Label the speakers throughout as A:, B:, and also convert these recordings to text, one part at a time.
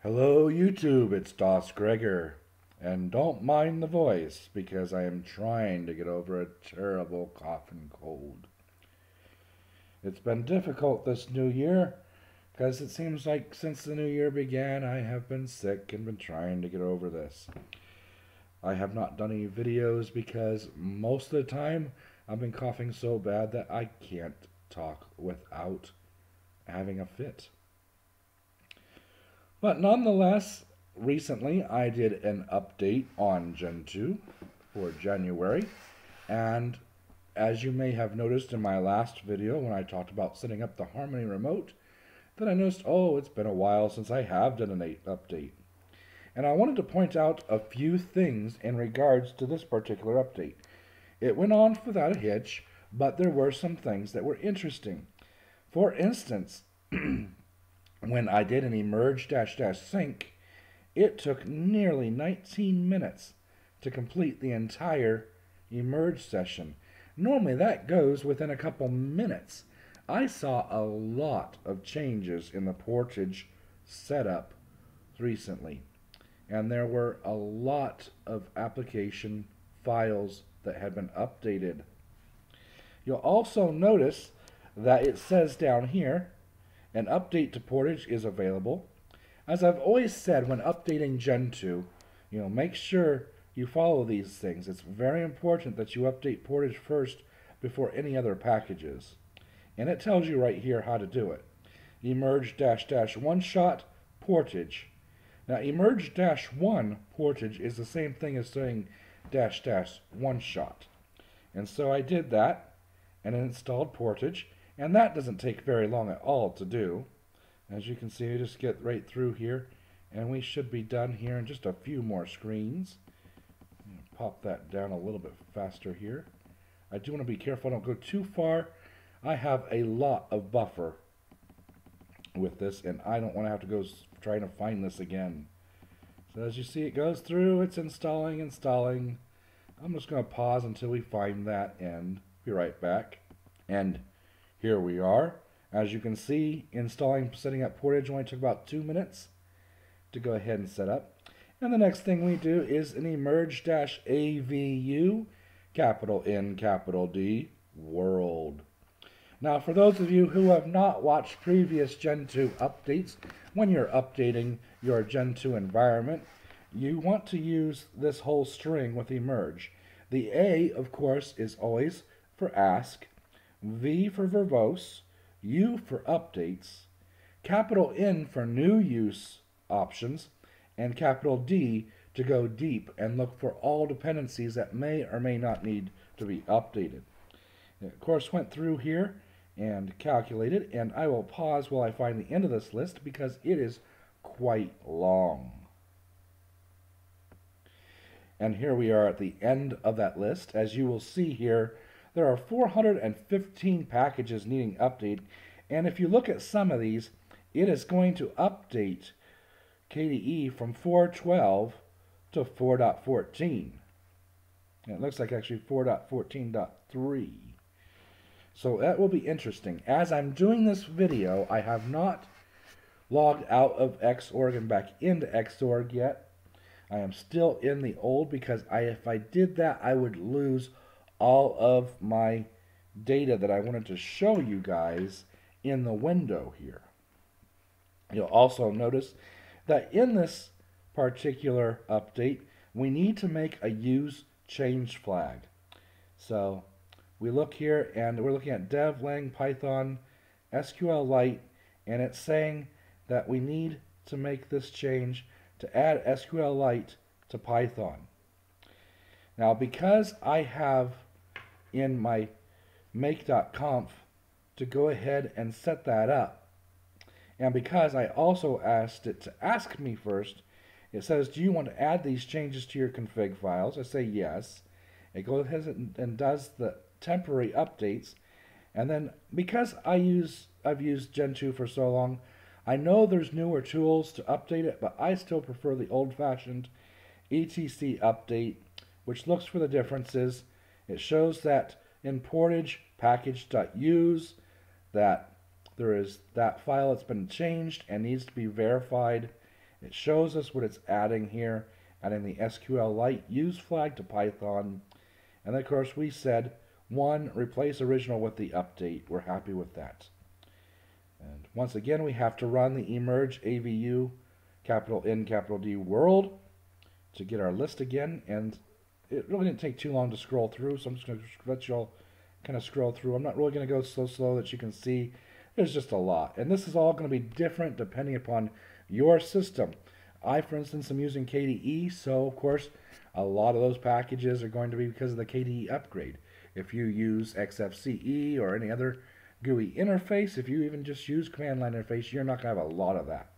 A: Hello YouTube, it's DasGregor, and don't mind the voice because I am trying to get over a terrible cough and cold. It's been difficult this new year because it seems like since the new year began I have been sick and been trying to get over this. I have not done any videos because most of the time I've been coughing so bad that I can't talk without having a fit. But nonetheless, recently I did an update on Gentoo for January, and as you may have noticed in my last video when I talked about setting up the Harmony remote, that I noticed, it's been a while since I have done an update. And I wanted to point out a few things in regards to this particular update. It went on without a hitch, but there were some things that were interesting. For instance, when I did an emerge --sync, it took nearly 19 minutes to complete the entire emerge session. Normally that goes within a couple minutes. I saw a lot of changes in the Portage setup recently, and there were a lot of application files that had been updated. You'll also notice that it says down here, an update to Portage is available. As I've always said when updating Gentoo, make sure you follow these things. It's very important that you update Portage first before any other packages. And it tells you right here how to do it. Emerge --one shot Portage. Now emerge -1 Portage is the same thing as saying --one shot. And so I did that and installed Portage. And that doesn't take very long at all to do. As you can see, I just get right through here, and we should be done here in just a few more screens. Pop that down a little bit faster here. I do want to be careful I don't go too far. I have a lot of buffer with this, and I don't want to have to go trying to find this again. So as you see, it goes through, it's installing. I'm just going to pause until we find that and be right back. And here we are. As you can see, setting up Portage only took about 2 minutes to go ahead and set up. And the next thing we do is an emerge -avu, capital N, capital D, world. Now, for those of you who have not watched previous Gentoo updates, when you're updating your Gentoo environment, you want to use this whole string with emerge. The A, of course, is always for ask, V for verbose, U for updates, capital N for new use options, and capital D to go deep and look for all dependencies that may or may not need to be updated. It, of course, went through here and calculated, and I will pause while I find the end of this list because it is quite long. And here we are at the end of that list. As you will see here, there are 415 packages needing update, and if you look at some of these, it is going to update KDE from 4.12 to 4.14. And it looks like actually 4.14.3. So that will be interesting. As I'm doing this video, I have not logged out of Xorg and back into Xorg yet. I am still in the old because if I did that, I would lose all of my data that I wanted to show you guys in the window here. You'll also notice that in this particular update, we need to make a use change flag. So we look here and we're looking at dev lang python SQLite, and it's saying that we need to make this change to add SQLite to Python. Now, because I have in my make.conf to go ahead and set that up, and because I also asked it to ask me first, it says, do you want to add these changes to your config files? I say yes. It goes ahead and does the temporary updates, and then because I've used Gentoo for so long, I know there's newer tools to update it, but I still prefer the old-fashioned etc update, which looks for the differences. It shows that in Portage package.use that there is that file that's been changed and needs to be verified, It shows us what it's adding here, adding the SQLite use flag to Python. And then, of course, we said, 1, replace original with the update. We're happy with that. And once again, we have to run the emerge AVU capital N, capital D world to get our list again. And it really didn't take too long to scroll through, so I'm just going to let you all kind of scroll through. I'm not really going to go so slow that you can see. There's just a lot. And this is all going to be different depending upon your system. I, for instance, am using KDE, so of course a lot of those packages are going to be because of the KDE upgrade. If you use XFCE or any other GUI interface, if you even just use command line interface, you're not going to have a lot of that.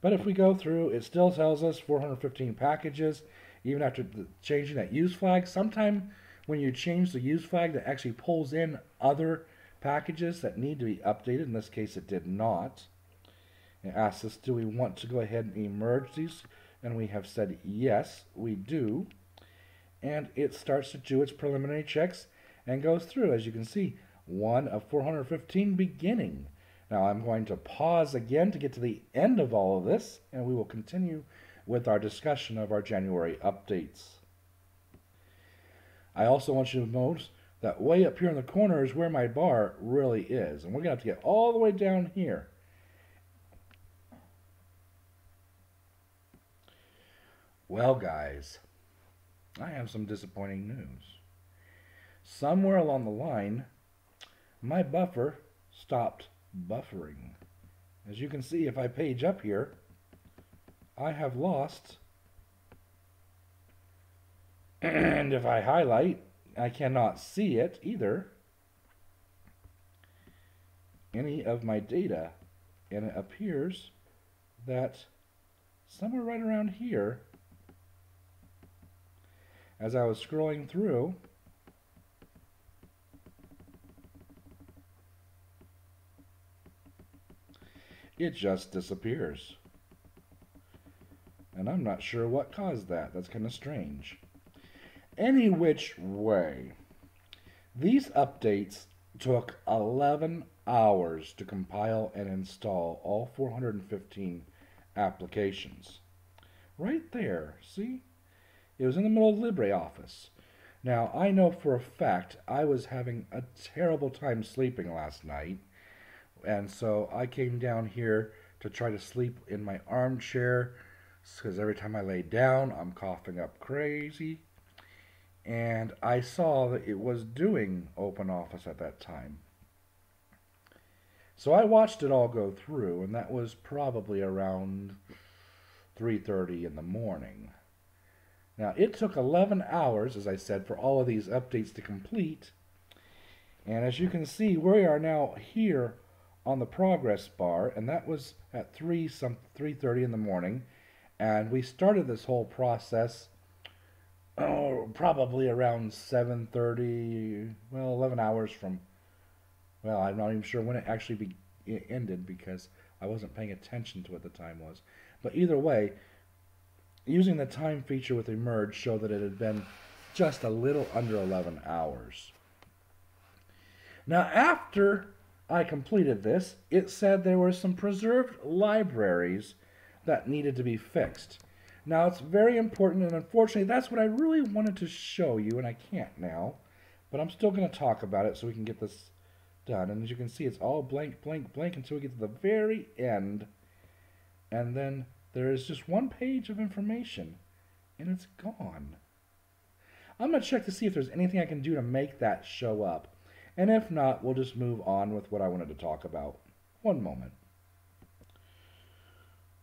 A: But if we go through, it still tells us 415 packages, even after changing that use flag. Sometime when you change the use flag, that actually pulls in other packages that need to be updated. In this case, it did not. It asks us, do we want to go ahead and emerge these? And we have said, yes, we do. And it starts to do its preliminary checks and goes through, as you can see, 1 of 415 beginning. Now I'm going to pause again to get to the end of all of this, and we will continue with our discussion of our January updates. I also want you to notice that way up here in the corner is where my bar really is. And we're going to have to get all the way down here. Well, guys, I have some disappointing news. Somewhere along the line, my buffer stopped buffering. As you can see, if I page up here, I have lost, and if I highlight, I cannot see it either, any of my data, and it appears that somewhere right around here, as I was scrolling through, it just disappears. And I'm not sure what caused that. That's kind of strange. Any which way, these updates took 11 hours to compile and install all 415 applications. Right there, see? It was in the middle of LibreOffice. Now, I know for a fact I was having a terrible time sleeping last night, and so I came down here to try to sleep in my armchair, because every time I lay down, I'm coughing up crazy. And I saw that it was doing OpenOffice at that time. So I watched it all go through, and that was probably around 3:30 in the morning. Now, it took 11 hours, as I said, for all of these updates to complete. And as you can see, we are now here on the progress bar, and that was at 3:30 in the morning. And we started this whole process probably around 7:30, well, 11 hours from, well, I'm not even sure when it actually ended because I wasn't paying attention to what the time was. But either way, using the time feature with emerge showed that it had been just a little under 11 hours. Now, after I completed this, it said there were some preserved libraries that needed to be fixed. Now, it's very important, and unfortunately, that's what I really wanted to show you, and I can't now. But I'm still going to talk about it so we can get this done. And as you can see, it's all blank, blank, blank until we get to the very end. And then there is just one page of information, and it's gone. I'm going to check to see if there's anything I can do to make that show up. And if not, we'll just move on with what I wanted to talk about. One moment.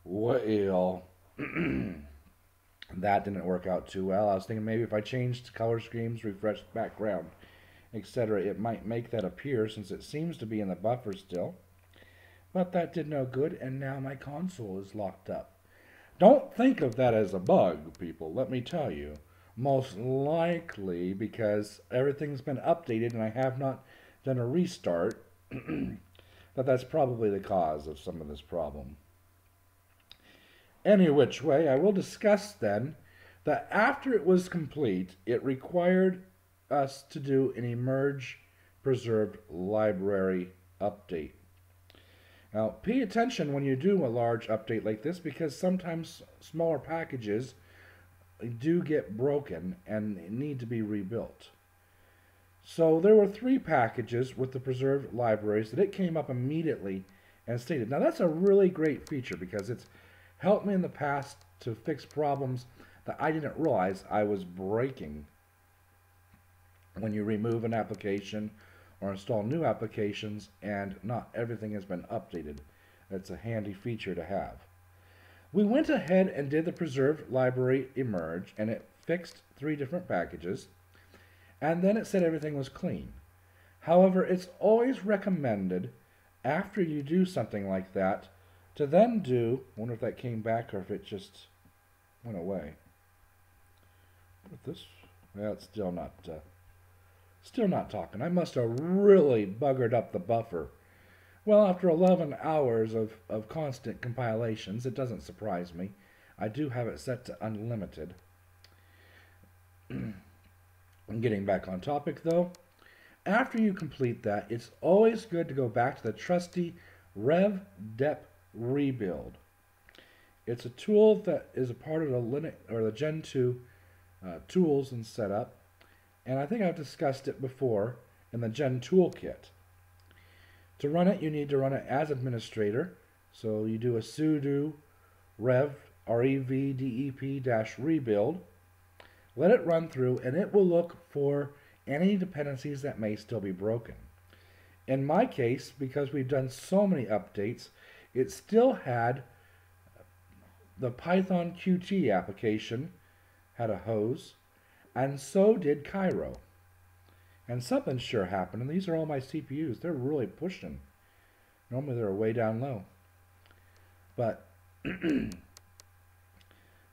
A: Well, that didn't work out too well. I was thinking maybe if I changed color schemes, refreshed background, etc., it might make that appear since it seems to be in the buffer still. But that did no good, and now my console is locked up. Don't think of that as a bug, people, let me tell you. Most likely because everything's been updated and I have not done a restart, that's probably the cause of some of this problem. Any which way, I will discuss then that after it was complete, it required us to do an emerge preserved library update. Now, pay attention when you do a large update like this, because sometimes smaller packages do get broken and need to be rebuilt. So there were 3 packages with the preserved libraries that it came up immediately and stated. Now that's a really great feature because it's helped me in the past to fix problems that I didn't realize I was breaking when you remove an application or install new applications and not everything has been updated. That's a handy feature to have. We went ahead and did the preserved library emerge, and it fixed 3 different packages, and then it said everything was clean. However, it's always recommended after you do something like that to then do, I wonder if that came back or if it just went away. With this, well, it's still not talking. I must have really buggered up the buffer. Well, after 11 hours of constant compilations, it doesn't surprise me. I do have it set to unlimited. I'm getting back on topic though. After you complete that, it's always good to go back to the trusty RevDep rebuild. It's a tool that is a part of the Linux or the Gentoo tools and setup, and I think I've discussed it before in the Gen Toolkit. To run it, you need to run it as administrator. So you do a sudo revdep-rebuild. Let it run through, and it will look for any dependencies that may still be broken. In my case, because we've done so many updates, it still had the Python Qt application had a hose, and so did Cairo. And something sure happened, and these are all my CPUs. They're really pushing. Normally they're way down low. But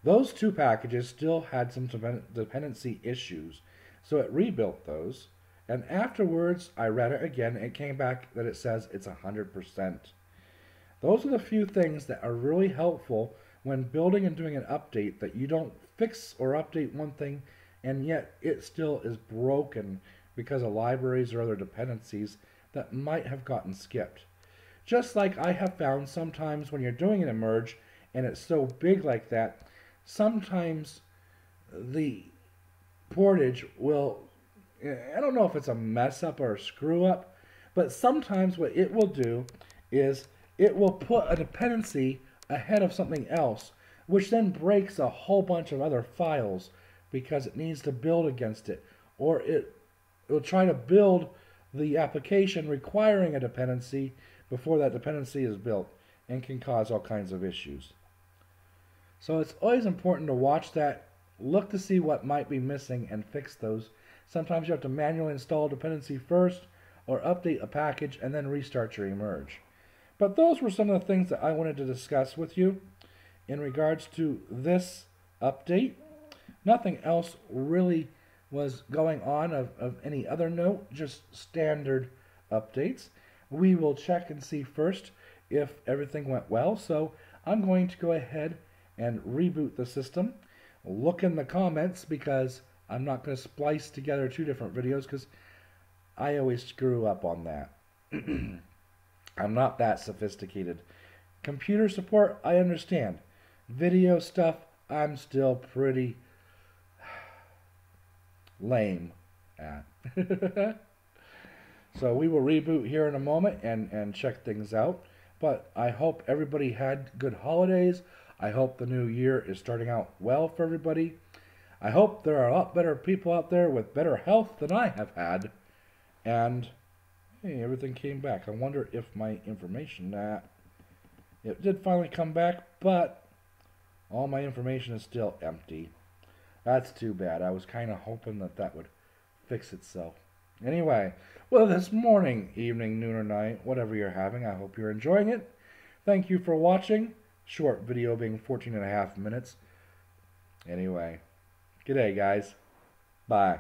A: those 2 packages still had some dependency issues, so it rebuilt those. And afterwards, I read it again, and it came back that it says it's 100%. Those are the few things that are really helpful when building and doing an update, that you don't fix or update one thing and yet it still is broken because of libraries or other dependencies that might have gotten skipped. Just like I have found sometimes when you're doing an emerge and it's so big like that, sometimes the Portage will, I don't know if it's a mess up or a screw up, but sometimes what it will do is it will put a dependency ahead of something else, which then breaks a whole bunch of other files because it needs to build against it, or it will try to build the application requiring a dependency before that dependency is built, and can cause all kinds of issues. So it's always important to watch that, look to see what might be missing and fix those. Sometimes you have to manually install a dependency first or update a package and then restart your emerge. But those were some of the things that I wanted to discuss with you in regards to this update. Nothing else really was going on of any other note, just standard updates. We will check and see first if everything went well. So I'm going to go ahead and reboot the system. Look in the comments because I'm not going to splice together 2 different videos because I always screw up on that. I'm not that sophisticated. Computer support, I understand. Video stuff, I'm still pretty lame at. So we will reboot here in a moment and check things out. But I hope everybody had good holidays. I hope the new year is starting out well for everybody. I hope there are a lot better people out there with better health than I have had. And hey, everything came back. I wonder if my information, it did finally come back, but all my information is still empty. That's too bad. I was kind of hoping that that would fix itself. Anyway, well, this morning, evening, noon, or night, whatever you're having, I hope you're enjoying it. Thank you for watching. Short video being 14.5 minutes. Anyway, good day, guys. Bye.